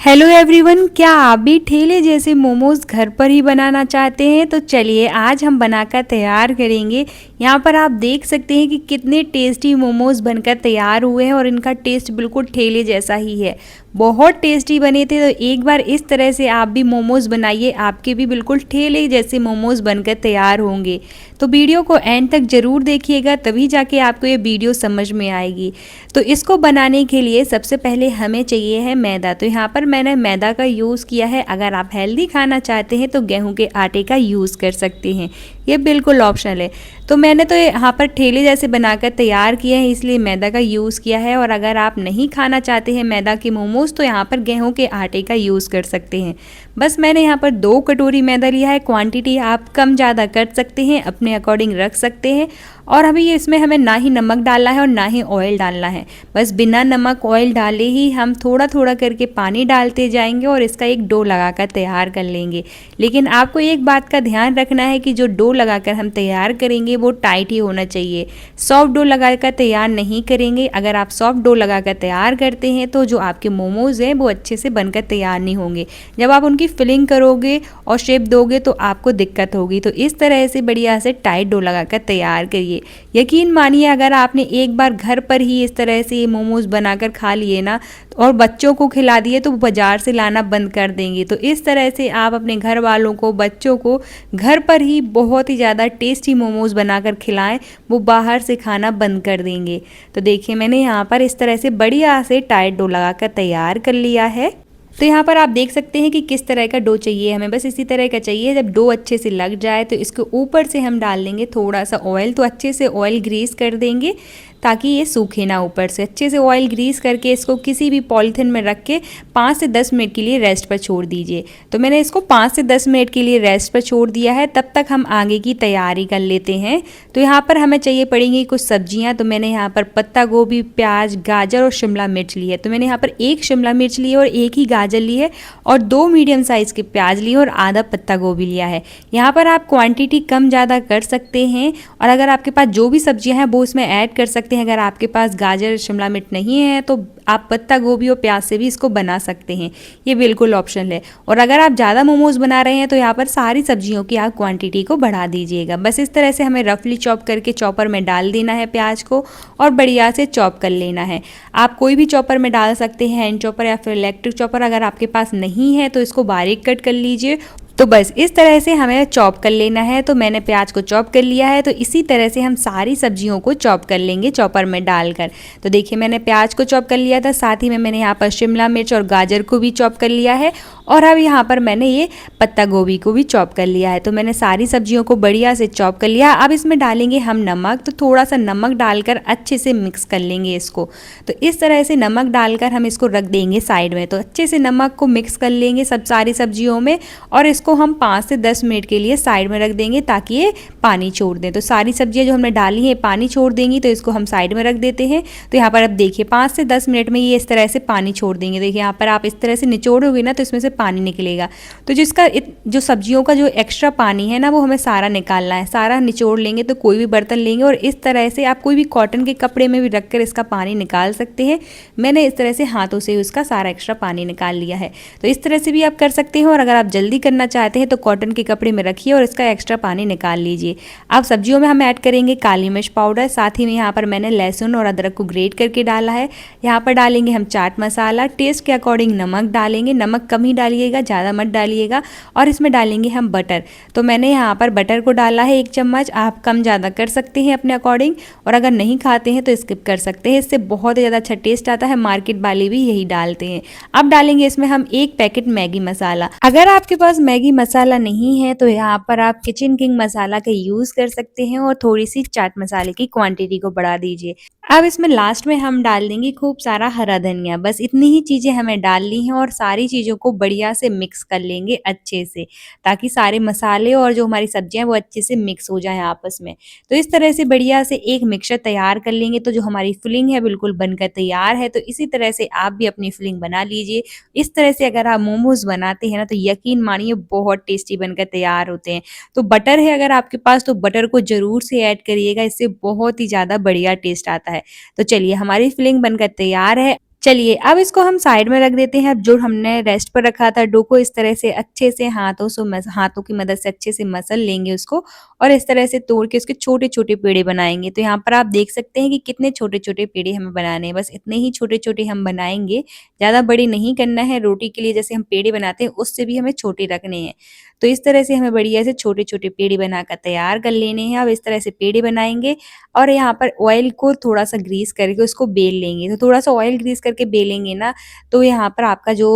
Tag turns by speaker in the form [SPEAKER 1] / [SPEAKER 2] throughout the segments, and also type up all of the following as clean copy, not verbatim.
[SPEAKER 1] Hello everyone, क्या आप भी ठेले जैसे मोमोज घर पर ही बनाना चाहते हैं? तो चलिए आज हम बनाकर तैयार करेंगे। यहाँ पर आप देख सकते हैं कि कितने टेस्टी मोमोज बनकर तैयार हुए हैं और इनका टेस्ट बिल्कुल ठेले जैसा ही है। बहुत टेस्टी बने थे। तो एक बार इस तरह से आप भी मोमोज बनाइए, आपके भी बिल्कुल ठेले जैसे मोमोज बनकर तैयार होंगे। तो वीडियो को एंड तक ज़रूर देखिएगा, तभी जाके आपको ये वीडियो समझ में आएगी। तो इसको बनाने के लिए सबसे पहले हमें चाहिए है मैदा। तो यहाँ पर मैंने मैदा का यूज़ किया है। अगर आप हेल्दी खाना चाहते हैं तो गेहूं के आटे का यूज़ कर सकते हैं, ये बिल्कुल ऑप्शनल है। तो मैंने तो यहाँ पर ठेले जैसे बनाकर तैयार किया है, इसलिए मैदा का यूज़ किया है। और अगर आप नहीं खाना चाहते हैं मैदा के मोमोज तो यहाँ पर गेहूं के आटे का यूज़ कर सकते हैं। बस मैंने यहाँ पर 2 कटोरी मैदा लिया है। क्वांटिटी आप कम ज़्यादा कर सकते हैं, अपने अकॉर्डिंग रख सकते हैं। और अभी इसमें हमें ना ही नमक डालना है और ना ही ऑयल डालना है। बस बिना नमक ऑयल डाले ही हम थोड़ा थोड़ा करके पानी डालते जाएंगे और इसका एक डो लगाकर तैयार कर लेंगे। लेकिन आपको एक बात का ध्यान रखना है कि जो डो लगाकर हम तैयार करेंगे वो टाइट ही होना चाहिए। सॉफ्ट डो लगाकर तैयार नहीं करेंगे। अगर आप सॉफ्ट डो लगाकर तैयार करते हैं तो जो आपके मोमोज हैं वो अच्छे से बनकर तैयार नहीं होंगे। जब आप उनकी फिलिंग करोगे और शेप दोगे तो आपको दिक्कत होगी। तो इस तरह से बढ़िया से टाइट डो लगाकर तैयार करिए। यकीन मानिए, अगर आपने एक बार घर पर ही इस तरह से ये मोमोज बनाकर खा लिए ना और बच्चों को खिला दिए तो बाजार से लाना बंद कर देंगे। तो इस तरह से आप अपने घर वालों को, बच्चों को घर पर ही बहुत ही ज़्यादा टेस्टी मोमोज बनाकर खिलाएं, वो बाहर से खाना बंद कर देंगे। तो देखिए मैंने यहाँ पर इस तरह से बढ़िया से टाइट डो लगाकर तैयार कर लिया है। तो यहाँ पर आप देख सकते हैं कि किस तरह का डो चाहिए हमें। बस इसी तरह का चाहिए। जब डो अच्छे से लग जाए तो इसके ऊपर से हम डाल देंगे थोड़ा सा ऑयल। तो अच्छे से ऑयल ग्रीस कर देंगे ताकि ये सूखे ना। ऊपर से अच्छे से ऑयल ग्रीस करके इसको किसी भी पॉलीथिन में रख के 5 से 10 मिनट के लिए रेस्ट पर छोड़ दीजिए। तो मैंने इसको 5 से 10 मिनट के लिए रेस्ट पर छोड़ दिया है। तब तक हम आगे की तैयारी कर लेते हैं। तो यहाँ पर हमें चाहिए पड़ेंगी कुछ सब्जियाँ। तो मैंने यहाँ पर पत्ता गोभी, प्याज, गाजर और शिमला मिर्च ली है। तो मैंने यहाँ पर 1 शिमला मिर्च ली है और 1 ही गाजर ली है और 2 मीडियम साइज़ के प्याज लिए और आधा पत्ता गोभी लिया है। यहाँ पर आप क्वांटिटी कम ज़्यादा कर सकते हैं और अगर आपके पास जो भी सब्जियाँ हैं वो इसमें ऐड कर सकते हैं। अगर आपके पास गाजर, शिमला मिर्च नहीं है तो आप पत्ता गोभी और प्याज से भी इसको बना सकते हैं, ये बिल्कुल ऑप्शनल है। और अगर आप ज़्यादा मोमोज बना रहे हैं तो यहाँ पर सारी सब्जियों की आप क्वांटिटी को बढ़ा दीजिएगा। बस इस तरह से हमें रफली चॉप करके चॉपर में डाल देना है प्याज को और बढ़िया से चॉप कर लेना है। आप कोई भी चॉपर में डाल सकते हैं, हैंड चॉपर या फिर इलेक्ट्रिक चॉपर। अगर आपके पास नहीं है तो इसको बारीक कट कर लीजिए। तो बस इस तरह से हमें चॉप कर लेना है। तो मैंने प्याज को चॉप कर लिया है। तो इसी तरह से हम सारी सब्जियों को चॉप कर लेंगे चॉपर में डालकर। तो देखिए मैंने प्याज को चॉप कर लिया था, साथ ही में मैंने यहाँ पर शिमला मिर्च और गाजर को भी चॉप कर लिया है और अब यहाँ पर मैंने ये पत्ता गोभी को भी चॉप कर लिया है। तो मैंने सारी सब्जियों को बढ़िया से चॉप कर लिया। अब इसमें डालेंगे हम नमक। तो थोड़ा सा नमक डालकर अच्छे से मिक्स कर लेंगे इसको। तो इस तरह से नमक डालकर हम इसको रख देंगे साइड में। तो अच्छे से नमक को मिक्स कर लेंगे सब सारी सब्जियों में और इसको हम 5 से 10 मिनट के लिए साइड में रख देंगे ताकि ये पानी छोड़ दें। तो सारी सब्जियां जो हमने डाली हैं पानी छोड़ देंगी, तो इसको हम साइड में रख देते हैं। तो यहाँ पर अब देखिए 5 से 10 मिनट में ये इस तरह से पानी छोड़ देंगे। देखिए यहाँ पर आप इस तरह से निचोड़ोगे ना तो इसमें से पानी निकलेगा। तो जिसका जो सब्जियों का जो एक्स्ट्रा पानी है ना वो हमें सारा निकालना है। सारा निचोड़ लेंगे। तो कोई भी बर्तन लेंगे और इस तरह से आप कोई भी कॉटन के कपड़े में भी रखकर इसका पानी निकाल सकते हैं। मैंने इस तरह से हाथों से उसका सारा एक्स्ट्रा पानी निकाल लिया है। तो इस तरह से भी आप कर सकते हैं और अगर आप जल्दी करना चाहते हैं तो कॉटन के कपड़े में रखिए और इसका एक्स्ट्रा पानी निकाल लीजिए। अब सब्जियों में हम ऐड करेंगे काली मिर्च पाउडर। साथ ही में यहाँ पर मैंने लहसुन और अदरक को ग्रेट करके डाला है। यहाँ पर डालेंगे हम चाट मसाला। टेस्ट के अकॉर्डिंग नमक डालेंगे। नमक कम ही डालिएगा, ज़्यादा मत डालिएगा। और इसमें डालेंगे हम बटर। तो मैंने यहाँ पर बटर को डाला है 1 चम्मच। आप कम ज़्यादा कर सकते हैं अपने अकॉर्डिंग और अगर नहीं खाते हैं तो स्किप कर सकते हैं। इससे बहुत ज़्यादा अच्छा टेस्ट आता है। मार्केट वाले भी यही डालते हैं। अब डालेंगे इसमें हम 1 पैकेट मैगी मसाला। अगर आपके पास मैगी मसाला नहीं है तो यहाँ पर आप किचन किंग मसाला का यूज़ कर सकते हैं और थोड़ी सी चाट मसाले की क्वांटिटी को बढ़ा दीजिए। अब इसमें लास्ट में हम डाल देंगे खूब सारा हरा धनिया। बस इतनी ही चीज़ें हमें डालनी हैं और सारी चीज़ों को बढ़िया से मिक्स कर लेंगे अच्छे से, ताकि सारे मसाले और जो हमारी सब्जियां वो अच्छे से मिक्स हो जाएं आपस में। तो इस तरह से बढ़िया से एक मिक्सचर तैयार कर लेंगे। तो जो हमारी फिलिंग है बिल्कुल बनकर तैयार है। तो इसी तरह से आप भी अपनी फिलिंग बना लीजिए। इस तरह से अगर आप मोमोज बनाते हैं ना तो यकीन मानिए बहुत टेस्टी बनकर तैयार होते हैं। तो बटर है अगर आपके पास तो बटर को ज़रूर से ऐड करिएगा, इससे बहुत ही ज़्यादा बढ़िया टेस्ट आता है। तो चलिए हमारी फिलिंग बनकर तैयार है। चलिए अब इसको हम साइड में रख देते हैं। अब जो हमने रेस्ट पर रखा था डो को इस तरह से अच्छे से हाथों की मदद से अच्छे से मसल लेंगे उसको और इस तरह से तोड़ के उसके छोटे-छोटे पेड़े बनाएँगे। तो यहाँ पर आप देख सकते हैं कि कितने छोटे-छोटे पेड़े हमें बनाने हैं। बस इतने ही छोटे-छोटे हम बनाएँगे, ज़्यादा बड़े नहीं करना है। रोटी के लिए जैसे हम पेड़े बनाते हैं उससे भी हमें छोटे रखने हैं। तो इस तरह से हमें बढ़िया से छोटे-छोटे पेड़े बनाकर तैयार कर लेने हैं। अब इस तरह से पेड़े बनाएँगे और यहाँ पर ऑयल को थोड़ा-सा ग्रीस करके उसको बेल लेंगे। तो थोड़ा-सा ऑयल ग्रीस करके बेलेंगे ना, तो यहाँ पर आपका जो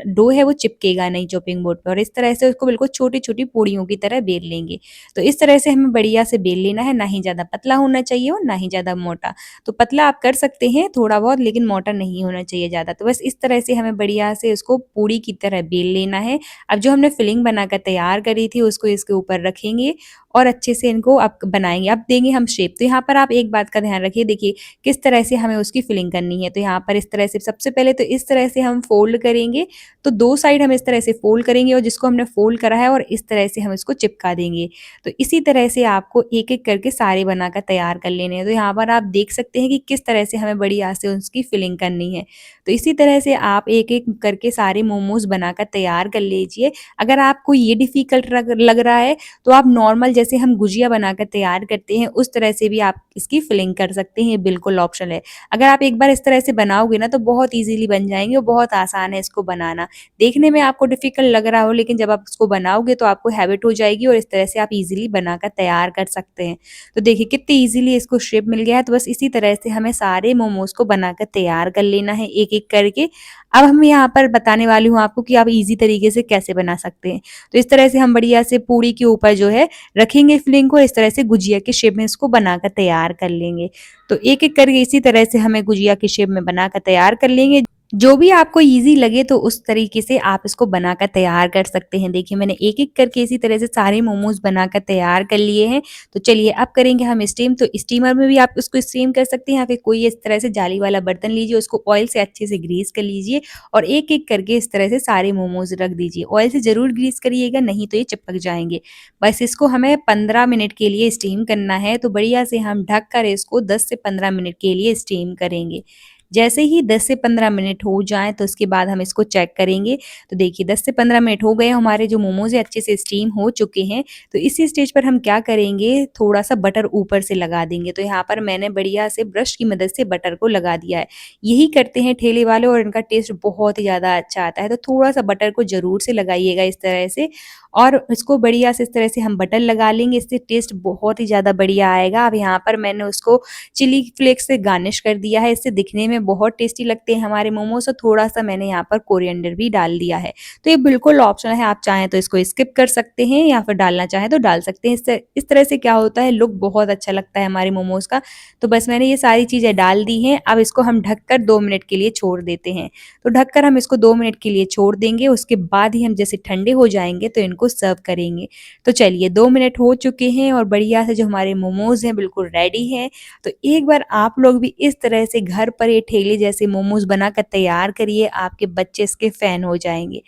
[SPEAKER 1] डो है वो चिपकेगा नहीं चॉपिंग बोर्ड पे और इस तरह से उसको बिल्कुल छोटी-छोटी पूड़ियों की तरह बेल लेंगे। तो इस तरह से हमें बढ़िया से बेल लेना है, ना ही ज़्यादा पतला होना चाहिए और ना ही ज़्यादा मोटा। तो पतला आप कर सकते हैं थोड़ा बहुत, लेकिन मोटा नहीं होना चाहिए ज़्यादा। तो बस इस तरह से हमें बढ़िया से उसको पूड़ी की तरह बेल लेना है। अब जो हमने फिलिंग बनाकर तैयार करी थी उसको इसके ऊपर रखेंगे और अच्छे से इनको अब बनाएँगे। अब देंगे हम शेप। तो यहाँ पर आप एक बात का ध्यान रखिए, देखिए किस तरह से हमें उसकी फिलिंग करनी है। तो यहाँ पर इस तरह से सबसे पहले तो इस तरह से हम फ़ोल्ड करेंगे, तो 2 साइड हम इस तरह से फ़ोल्ड करेंगे और जिसको हमने फ़ोल्ड करा है और इस तरह से हम इसको चिपका देंगे। तो इसी तरह से आपको एक-एक करके सारे बनाकर तैयार कर लेने हैं। तो यहाँ पर आप देख सकते हैं कि किस तरह से हमें बढ़िया से उसकी फिलिंग करनी है। तो इसी तरह से आप एक-एक करके सारे मोमोज़ बनाकर तैयार कर लीजिए। अगर आपको ये डिफ़िकल्ट लग रहा है तो आप नॉर्मल जैसे हम गुजिया बनाकर तैयार करते हैं उस तरह से भी आप इसकी फिलिंग कर सकते हैं, ये बिल्कुल ऑप्शनल है। अगर आप एक बार इस तरह से बनाओगे ना तो बहुत ईज़िली बन जाएँगे और बहुत आसान है इसको बनाना। देखने में आपको डिफ़िकल्ट लग रहा हो, लेकिन जब आप इसको बनाओगे तो आपको हैबिट हो जाएगी और इस तरह से आप ईज़िली बनाकर तैयार कर सकते हैं। तो देखिए कितनी ईज़िली इसको शेप मिल गया है। तो बस इसी तरह से हमें सारे मोमोज़ को बनाकर तैयार कर लेना है एक-एक करके। अब हम यहाँ पर बताने वाली हूँ आपको कि आप ईज़ी तरीके से कैसे बना सकते हैं। तो इस तरह से हम बढ़िया से पूड़ी के ऊपर जो है रखेंगे फिलिंग को, इस तरह से गुजिया के शेप में इसको बनाकर तैयार कर लेंगे। तो एक-एक करके इसी तरह से हमें गुजिया के शेप में बनाकर तैयार कर लेंगे। जो भी आपको ईज़ी लगे तो उस तरीके से आप इसको बनाकर तैयार कर सकते हैं। देखिए मैंने एक-एक करके इसी तरह से सारे मोमोज़ बनाकर तैयार कर लिए हैं। तो चलिए अब करेंगे हम स्टीम। तो स्टीमर में भी आप उसको स्टीम कर सकते हैं या फिर कोई इस तरह से जाली वाला बर्तन लीजिए, उसको ऑयल से अच्छे से ग्रीस कर लीजिए और एक-एक करके इस तरह से सारे मोमोज़ रख दीजिए। ऑयल से ज़रूर ग्रीस करिएगा, नहीं तो ये चिपक जाएँगे। बस इसको हमें 15 मिनट के लिए स्टीम करना है, तो बढ़िया से हम ढक कर इसको 10 से 15 मिनट के लिए स्टीम करेंगे। जैसे ही 10 से 15 मिनट हो जाएँ तो उसके बाद हम इसको चेक करेंगे। तो देखिए 10 से 15 मिनट हो गए, हमारे जो मोमोज़ हैं अच्छे से स्टीम हो चुके हैं। तो इसी स्टेज पर हम क्या करेंगे, थोड़ा-सा बटर ऊपर से लगा देंगे। तो यहाँ पर मैंने बढ़िया से ब्रश की मदद से बटर को लगा दिया है। यही करते हैं ठेले वाले और इनका टेस्ट बहुत ही ज़्यादा अच्छा आता है। तो थोड़ा-सा बटर को ज़रूर से लगाइएगा इस तरह से और इसको बढ़िया से इस तरह से हम बटर लगा लेंगे, इससे टेस्ट बहुत ही ज़्यादा बढ़िया आएगा। अब यहाँ पर मैंने उसको चिली फ्लेक्स से गार्निश कर दिया है, इससे दिखने में बहुत टेस्टी लगते हैं हमारे मोमोज़ और थोड़ा-सा मैंने यहाँ पर कोरिएंडर भी डाल दिया है। तो ये बिल्कुल ऑप्शनल है, आप चाहें तो इसको स्किप कर सकते हैं या फिर डालना चाहें तो डाल सकते हैं। इससे इस तरह से क्या होता है, लुक बहुत अच्छा लगता है हमारे मोमोज़ का। तो बस मैंने ये सारी चीज़ें डाल दी हैं, अब इसको हम ढककर 2 मिनट के लिए छोड़ देते हैं। तो ढककर हम इसको 2 मिनट के लिए छोड़ देंगे, उसके बाद ही हम जैसे ठंडे हो जाएँगे तो इनको सर्व करेंगे। तो चलिए 2 मिनट हो चुके हैं और बढ़िया से जो हमारे मोमोज़ हैं बिल्कुल रेडी हैं। तो एक बार आप लोग भी इस तरह से घर पर ये ठेले जैसे मोमोज़ बनाकर तैयार करिए, आपके बच्चे इसके फ़ैन हो जाएँगे।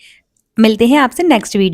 [SPEAKER 1] मिलते हैं आपसे नेक्स्ट वीडियो